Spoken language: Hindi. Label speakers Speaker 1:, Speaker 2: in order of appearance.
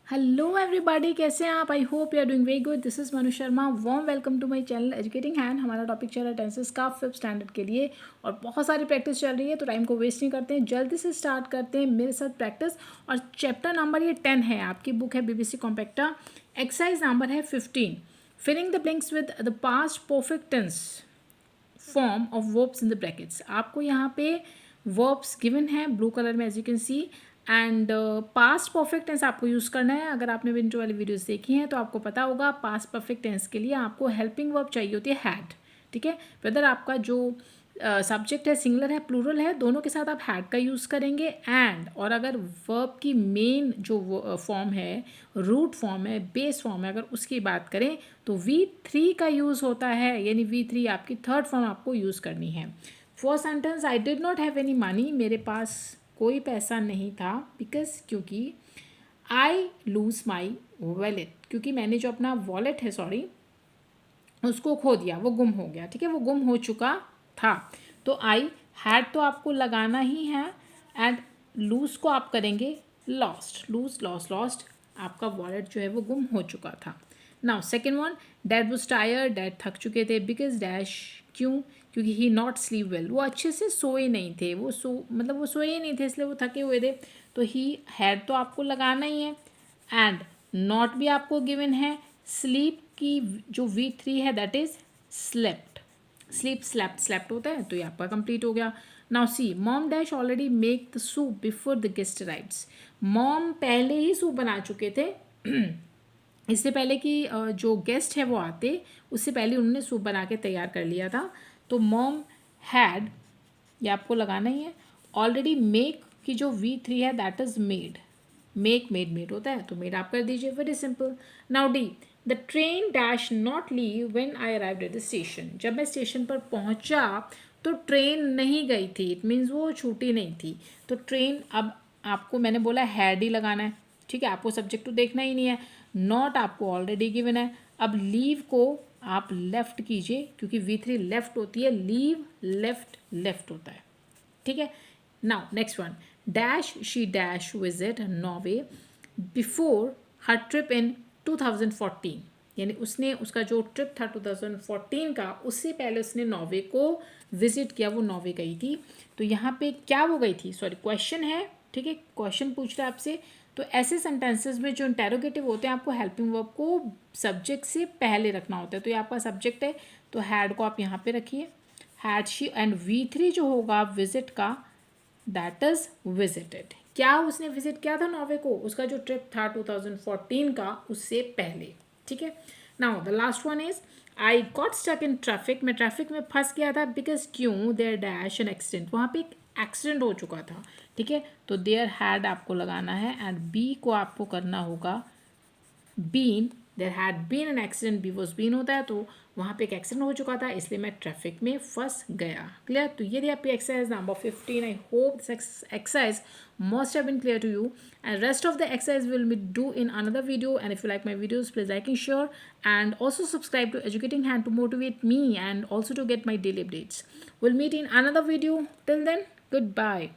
Speaker 1: हेलो एवरीबॉडी, कैसे हैं आप? I hope you are doing very good. This is Manu Sharma. Warm welcome to my channel educating hand. हमारा टॉपिक चल रहा है टेंसेस का 5th स्टैंडर्ड के लिए और बहुत सारी प्रैक्टिस चल रही है, तो टाइम को वेस्ट नहीं करते हैं, जल्दी से स्टार्ट करते हैं मेरे साथ प्रैक्टिस। और चैप्टर नंबर ये 10 है, आपकी बुक है BBC कॉम्पैक्टा। एक्सरसाइज नंबर है 15, filling the blanks with the past perfect tense form of verbs in the brackets. आपको यहाँ पे वर्ब्स गिवन है ब्लू कलर में, as you can see. And past perfect tense आपको यूज़ करना है। अगर आपने विंटर वाली वीडियोस देखी हैं तो आपको पता होगा, पास्ट परफेक्ट टेंस के लिए आपको हेल्पिंग वर्ब चाहिए होती है हैड। ठीक है, वेदर आपका जो सब्जेक्ट है सिंगुलर है प्लूरल है, दोनों के साथ आप हैड का यूज़ करेंगे। एंड और अगर वर्ब की मेन जो फॉर्म है, रूट फॉर्म है, बेस फॉर्म है, अगर उसकी बात करें तो V3 का यूज़ होता है, यानी V3 आपकी थर्ड फॉर्म आपको यूज़ करनी है। First sentence, I did not have any money, मेरे पास कोई पैसा नहीं था। बिकॉज क्योंकि आई लूज़ माई वॉलेट, क्योंकि मैंने जो अपना वॉलेट है सॉरी उसको खो दिया, वो गुम हो गया। ठीक है, वो गुम हो चुका था। तो आई हैड तो आपको लगाना ही है, एंड लूज को आप करेंगे लॉस्ट। लूज लॉस लॉस्ट, आपका वॉलेट जो है वो गुम हो चुका था। Now second one, dad was tired, dad थक चुके थे। बिकॉज डैश, क्यों? क्योंकि ही नॉट स्लीप वेल, वो अच्छे से सोए नहीं थे। वो सोए ही नहीं थे, इसलिए वो थके हुए थे। तो ही हैड तो आपको लगाना ही है, एंड नॉट भी आपको गिवन है। स्लीप की जो V3 है that is slept. Sleep slept, slept होता है, तो ये आपका कंप्लीट हो गया। Now see, mom dash already make the soup before the guest arrives. Mom पहले ही सूप बना चुके थे इससे पहले कि जो गेस्ट है वो आते, उससे पहले उन्होंने सूप बना के तैयार कर लिया था। तो मॉम हैड, ये आपको लगाना ही है। ऑलरेडी मेक की जो V3 है that is made. Make made made होता है, तो मेड आप कर दीजिए, very simple. Now D, the train dash not leave when I arrived at the station. जब मैं स्टेशन पर पहुंचा तो ट्रेन नहीं गई थी, इट मीन्स वो छूटी नहीं थी। तो ट्रेन, अब आपको मैंने बोला हैड ही लगाना है। ठीक है, आपको सब्जेक्ट तो देखना ही नहीं है। नॉट आपको ऑलरेडी गिवन है। अब लीव को आप लेफ्ट कीजिए, क्योंकि V3 लेफ्ट होती है, लीव लेफ्ट लेफ्ट होता है। ठीक है, now next one, dash she dash visit Norway before her trip इन 2014। यानी उसने, उसका जो ट्रिप था 2014 का, उससे पहले उसने नॉर्वे को विजिट किया, वो नॉर्वे गई थी। तो यहाँ पे क्या वो गई थी, सॉरी क्वेश्चन है। ठीक है, क्वेश्चन पूछ रहा है आपसे। तो ऐसे सेंटेंसेस में जो इंटेरोगेटिव होते हैं, आपको हेल्पिंग वर्ब को सब्जेक्ट से पहले रखना होता है। तो ये आपका सब्जेक्ट है, तो हैड को आप यहाँ पे रखिए, हैड शी। एंड V3 जो होगा विजिट का, दैट इज विजिटेड। क्या उसने विजिट किया था नॉर्वे को? उसका जो ट्रिप था 2014 का, उससे पहले। ठीक है, now the last one is, I got stuck in traffic, मैं ट्रैफिक में फंस गया था। बिकॉज क्यों? देयर डैश एन एक्सीडेंट, वहाँ पे एक एक्सीडेंट हो चुका था। ठीक है, तो देयर हैड आपको लगाना है, एंड बी को आपको करना होगा been. There had been an accident, be was been होता है, तो वहाँ पे एक एक्सीडेंट हो चुका था, इसलिए मैं ट्रैफिक में फंस गया। क्लियर? तो ये थी आपकी exercise number 15। I hope this exercise must have been clear to you, and rest of the exercise will be do in another video. And if you like my videos, please like and share, and also subscribe to Educating Hand to motivate me and also to get my daily updates. We'll meet in another video. Till then, goodbye.